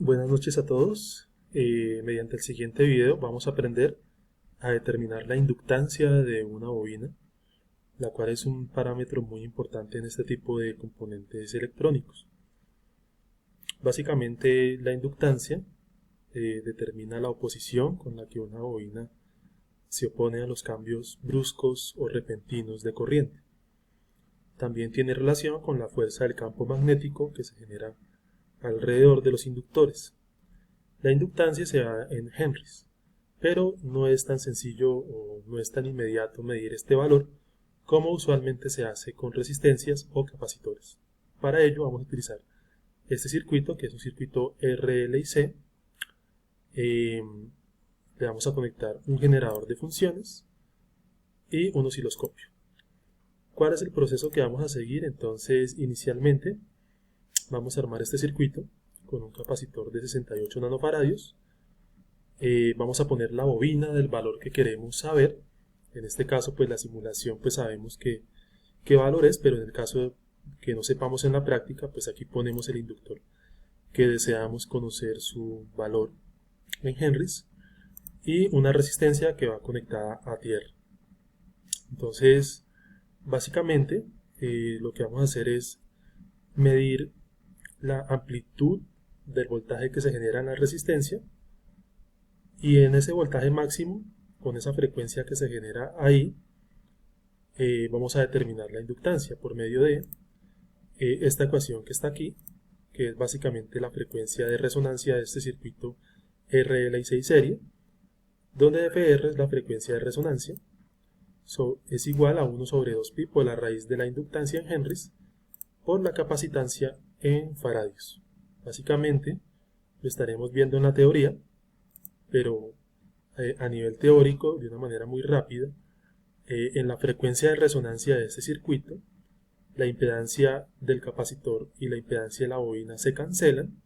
Buenas noches a todos. Mediante el siguiente video vamos a aprender a determinar la inductancia de una bobina, la cual es un parámetro muy importante en este tipo de componentes electrónicos. Básicamente la inductancia determina la oposición con la que una bobina se opone a los cambios bruscos o repentinos de corriente. También tiene relación con la fuerza del campo magnético que se genera alrededor de los inductores. La inductancia se da en henrys, pero no es tan sencillo o no es tan inmediato medir este valor como usualmente se hace con resistencias o capacitores. Para ello vamos a utilizar este circuito, que es un circuito RLC. Le vamos a conectar un generador de funciones y un osciloscopio. ¿Cuál es el proceso que vamos a seguir? Entonces, inicialmente vamos a armar este circuito con un capacitor de 68 nanofaradios. Vamos a poner la bobina del valor que queremos saber. En este caso, pues la simulación, pues sabemos qué valor es, pero en el caso de que no sepamos en la práctica, pues aquí ponemos el inductor que deseamos conocer su valor en henrys y una resistencia que va conectada a tierra. Entonces, básicamente, lo que vamos a hacer es medir la amplitud del voltaje que se genera en la resistencia, y en ese voltaje máximo, con esa frecuencia que se genera ahí, vamos a determinar la inductancia por medio de esta ecuación que está aquí, que es básicamente la frecuencia de resonancia de este circuito RLI6 serie, donde FR es la frecuencia de resonancia, es igual a 1 sobre 2pi por la raíz de la inductancia en henrys por la capacitancia en faradios. Básicamente lo estaremos viendo en la teoría, pero a nivel teórico, de una manera muy rápida, en la frecuencia de resonancia de este circuito, la impedancia del capacitor y la impedancia de la bobina se cancelan,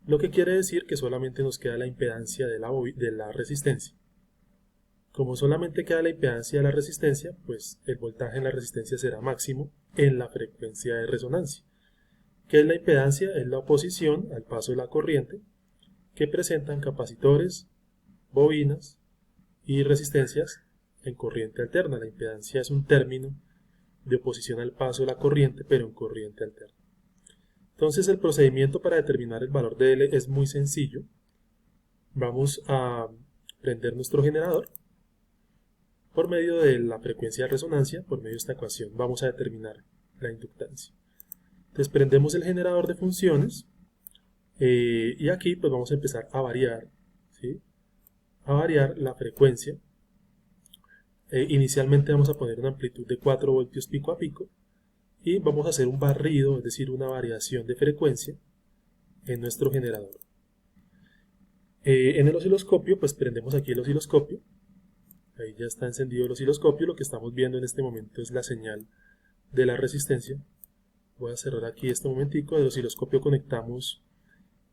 lo que quiere decir que solamente nos queda la impedancia de la resistencia. Como solamente queda la impedancia de la resistencia, pues el voltaje en la resistencia será máximo en la frecuencia de resonancia. ¿Qué es la impedancia? Es la oposición al paso de la corriente que presentan capacitores, bobinas y resistencias en corriente alterna. La impedancia es un término de oposición al paso de la corriente, pero en corriente alterna. Entonces el procedimiento para determinar el valor de L es muy sencillo. Vamos a prender nuestro generador. Por medio de la frecuencia de resonancia, por medio de esta ecuación, vamos a determinar la inductancia. Entonces prendemos el generador de funciones y aquí pues vamos a empezar a variar, ¿sí? A variar la frecuencia. Inicialmente vamos a poner una amplitud de 4 voltios pico a pico y vamos a hacer un barrido, es decir, una variación de frecuencia en nuestro generador. En el osciloscopio, pues prendemos aquí el osciloscopio. Ahí ya está encendido el osciloscopio. Lo que estamos viendo en este momento es la señal de la resistencia. Voy a cerrar aquí este momentico. Del osciloscopio conectamos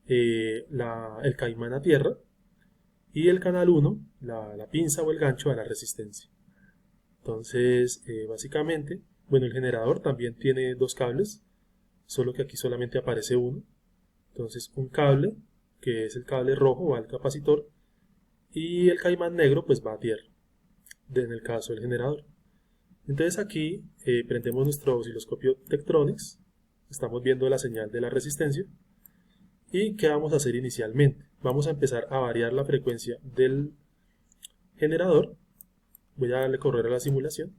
el caimán a tierra y el canal 1, la pinza o el gancho, a la resistencia. Entonces, básicamente, bueno, el generador también tiene dos cables, solo que aquí solamente aparece uno. Entonces, un cable, que es el cable rojo, va al capacitor, y el caimán negro pues va a tierra, en el caso del generador. Entonces aquí prendemos nuestro osciloscopio Tektronix, estamos viendo la señal de la resistencia, y ¿qué vamos a hacer inicialmente? Vamos a empezar a variar la frecuencia del generador. Voy a darle correr a la simulación.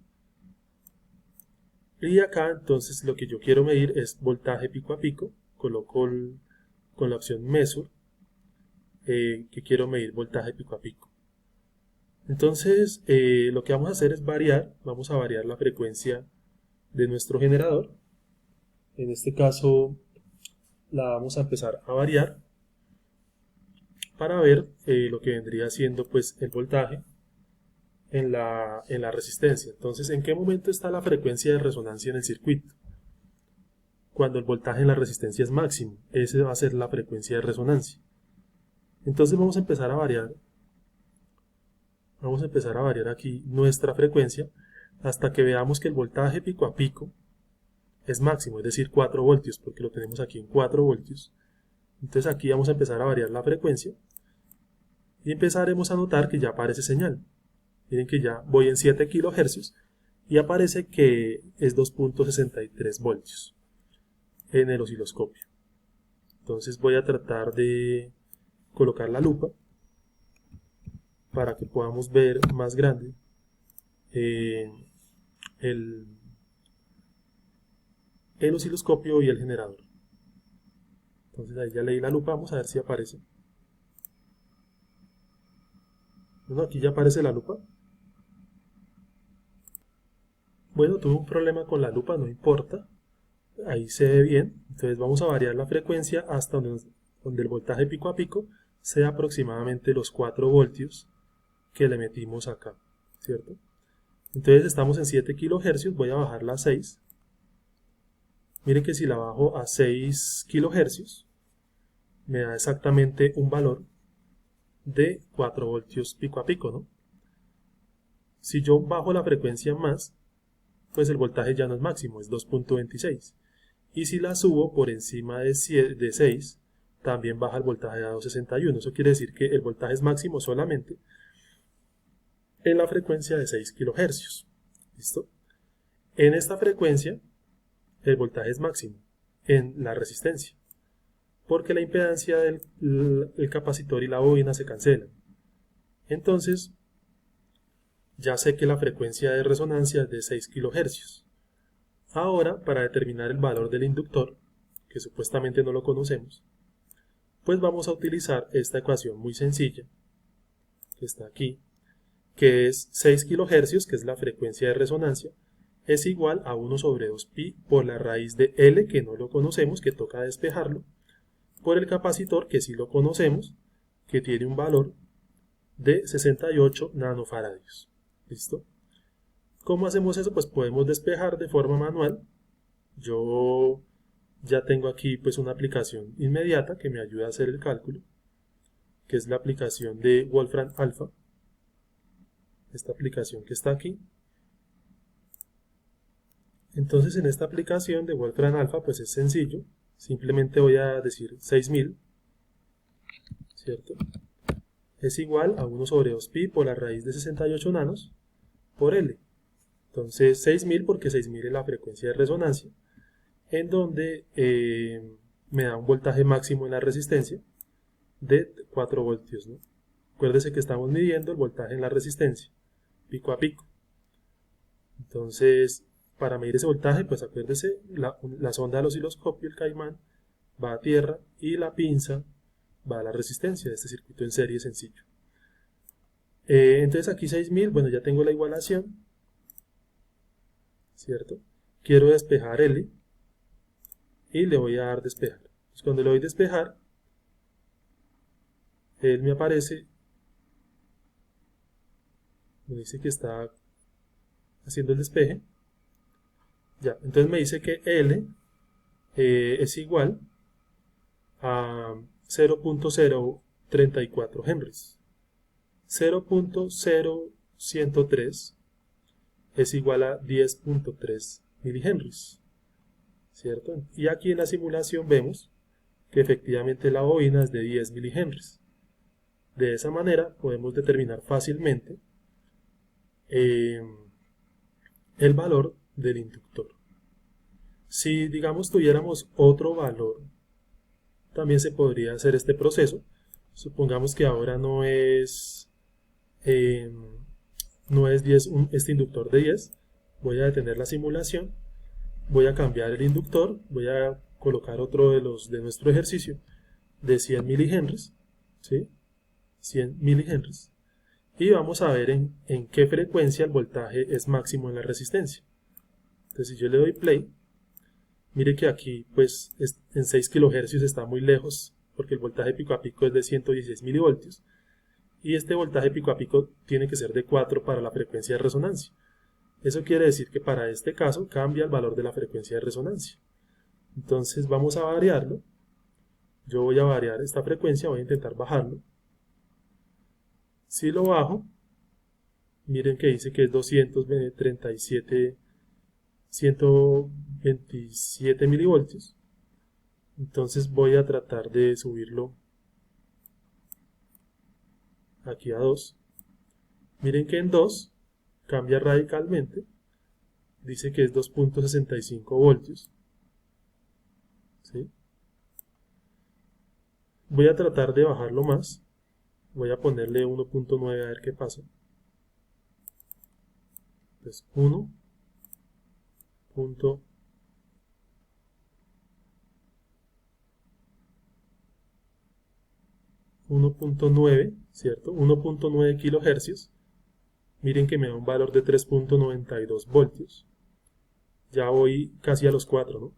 Y acá entonces lo que yo quiero medir es voltaje pico a pico. Coloco con la opción Measure que quiero medir voltaje pico a pico. Entonces lo que vamos a hacer es vamos a variar la frecuencia de nuestro generador. En este caso la vamos a empezar a variar para ver lo que vendría siendo pues el voltaje en la resistencia. Entonces, ¿en qué momento está la frecuencia de resonancia en el circuito? Cuando el voltaje en la resistencia es máximo, esa va a ser la frecuencia de resonancia. Entonces vamos a empezar a variar aquí nuestra frecuencia hasta que veamos que el voltaje pico a pico es máximo, es decir, 4 voltios, porque lo tenemos aquí en 4 voltios. Entonces aquí vamos a empezar a variar la frecuencia y empezaremos a notar que ya aparece señal. Miren que ya voy en 7 kHz y aparece que es 2.63 voltios en el osciloscopio. Entonces voy a tratar de colocar la lupa para que podamos ver más grande el osciloscopio y el generador. Entonces ahí ya leí la lupa, vamos a ver si aparece. Bueno, aquí ya aparece la lupa. Bueno, tuve un problema con la lupa, no importa. Ahí se ve bien. Entonces vamos a variar la frecuencia hasta donde el voltaje pico a pico sea aproximadamente los 4 voltios que le metimos acá, ¿cierto? Entonces estamos en 7 kHz, voy a bajarla a 6. Miren que si la bajo a 6 kHz, me da exactamente un valor de 4 voltios pico a pico, ¿no? Si yo bajo la frecuencia más, pues el voltaje ya no es máximo, es 2.26. Y si la subo por encima de 6, también baja el voltaje a 261. Eso quiere decir que el voltaje es máximo solamente en la frecuencia de 6 kHz. ¿Listo? En esta frecuencia, el voltaje es máximo en la resistencia, porque la impedancia del capacitor y la bobina se cancelan. Entonces, ya sé que la frecuencia de resonancia es de 6 kHz. Ahora, para determinar el valor del inductor, que supuestamente no lo conocemos, pues vamos a utilizar esta ecuación muy sencilla, que está aquí, que es 6 kHz, que es la frecuencia de resonancia, es igual a 1 sobre 2pi por la raíz de L, que no lo conocemos, que toca despejarlo, por el capacitor, que sí lo conocemos, que tiene un valor de 68 nanofaradios. ¿Listo? ¿Cómo hacemos eso? Pues podemos despejar de forma manual. Yo ya tengo aquí pues una aplicación inmediata que me ayuda a hacer el cálculo, que es la aplicación de Wolfram Alpha. Esta aplicación que está aquí. Entonces en esta aplicación de Wolfram Alpha pues es sencillo. Simplemente voy a decir 6000, ¿cierto? Es igual a 1 sobre 2pi por la raíz de 68 nanos por L. Entonces 6000 porque 6000 es la frecuencia de resonancia, en donde me da un voltaje máximo en la resistencia de 4 voltios, ¿no? Acuérdese que estamos midiendo el voltaje en la resistencia, pico a pico. Entonces, para medir ese voltaje, pues acuérdese, la sonda del osciloscopio, el caimán, va a tierra y la pinza va a la resistencia de este circuito en serie sencillo. Entonces aquí 6000, bueno, ya tengo la igualación, ¿cierto? Quiero despejar L y le voy a dar despejar. Entonces, cuando le doy despejar, él me aparece, me dice que está haciendo el despeje. Ya, entonces me dice que L es igual a 0.034 henries. 0.0103 es igual a 10.3 milihenries, ¿cierto? Y aquí en la simulación vemos que efectivamente la bobina es de 10 milihenries. De esa manera podemos determinar fácilmente el valor del inductor. Si, digamos, tuviéramos otro valor, también se podría hacer este proceso. Supongamos que ahora no es 10, este inductor de 10. Voy a detener la simulación, voy a cambiar el inductor, voy a colocar otro de nuestro ejercicio de 100 milihenries, ¿sí? 100 milihenries. Y vamos a ver en qué frecuencia el voltaje es máximo en la resistencia. Entonces si yo le doy play, mire que aquí pues en 6 kHz está muy lejos, porque el voltaje pico a pico es de 116 milivoltios, y este voltaje pico a pico tiene que ser de 4 para la frecuencia de resonancia. Eso quiere decir que para este caso cambia el valor de la frecuencia de resonancia. Entonces vamos a variarlo. Yo voy a variar esta frecuencia, voy a intentar bajarlo. Si lo bajo, miren que dice que es 127 milivoltios. Entonces voy a tratar de subirlo aquí a 2. Miren que en 2 cambia radicalmente. Dice que es 2.65 voltios. ¿Sí? Voy a tratar de bajarlo más. Voy a ponerle 1.9 a ver qué pasa. Entonces 1.9, ¿cierto? 1.9 kilohercios. Miren que me da un valor de 3.92 voltios. Ya voy casi a los 4, ¿no?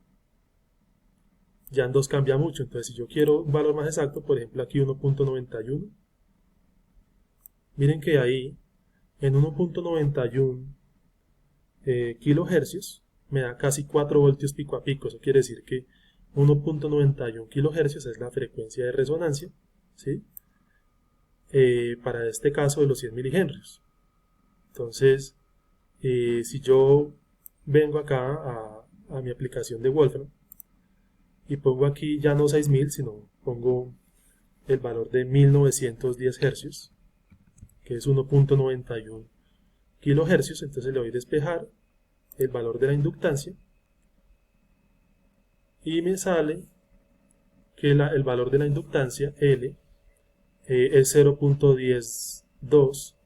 Ya en 2 cambia mucho, entonces si yo quiero un valor más exacto, por ejemplo aquí 1.91, miren que ahí en 1.91 kilohercios me da casi 4 voltios pico a pico. Eso quiere decir que 1.91 kilohercios es la frecuencia de resonancia, ¿sí? Para este caso de los 100 milihenrios. Entonces, si yo vengo acá a mi aplicación de Wolfram y pongo aquí ya no 6000, sino pongo el valor de 1910 hercios, que es 1.91 kilohercios, entonces le doy despejar el valor de la inductancia y me sale que el valor de la inductancia L es 0.102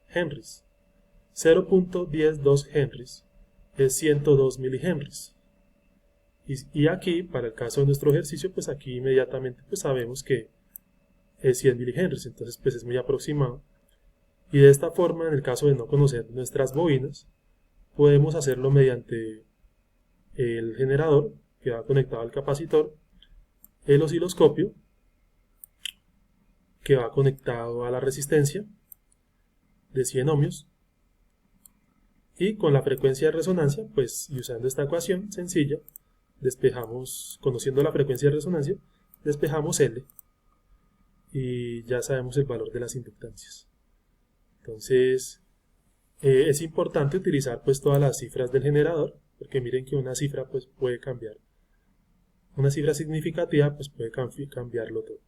henries. 0.102 henries es 102 milihenries. Y aquí, para el caso de nuestro ejercicio, pues aquí inmediatamente pues sabemos que es 100 milihenries, entonces pues es muy aproximado. Y de esta forma, en el caso de no conocer nuestras bobinas, podemos hacerlo mediante el generador que va conectado al capacitor, el osciloscopio que va conectado a la resistencia de 100 ohmios, y con la frecuencia de resonancia, pues y usando esta ecuación sencilla, despejamos, conociendo la frecuencia de resonancia, despejamos L y ya sabemos el valor de las inductancias. Entonces es importante utilizar pues todas las cifras del generador, porque miren que una cifra pues puede cambiar, una cifra significativa pues puede cambiarlo todo.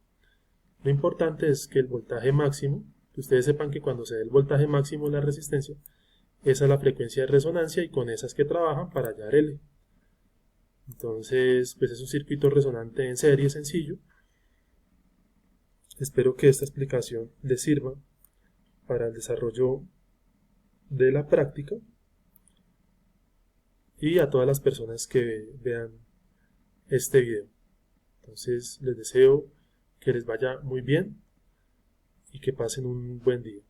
Lo importante es que el voltaje máximo, que ustedes sepan que cuando se dé el voltaje máximo en la resistencia, esa es la frecuencia de resonancia y con esas que trabajan para hallar L. Entonces, pues es un circuito resonante en serie sencillo. Espero que esta explicación les sirva para el desarrollo de la práctica y a todas las personas que vean este video. Entonces, les deseo que les vaya muy bien y que pasen un buen día.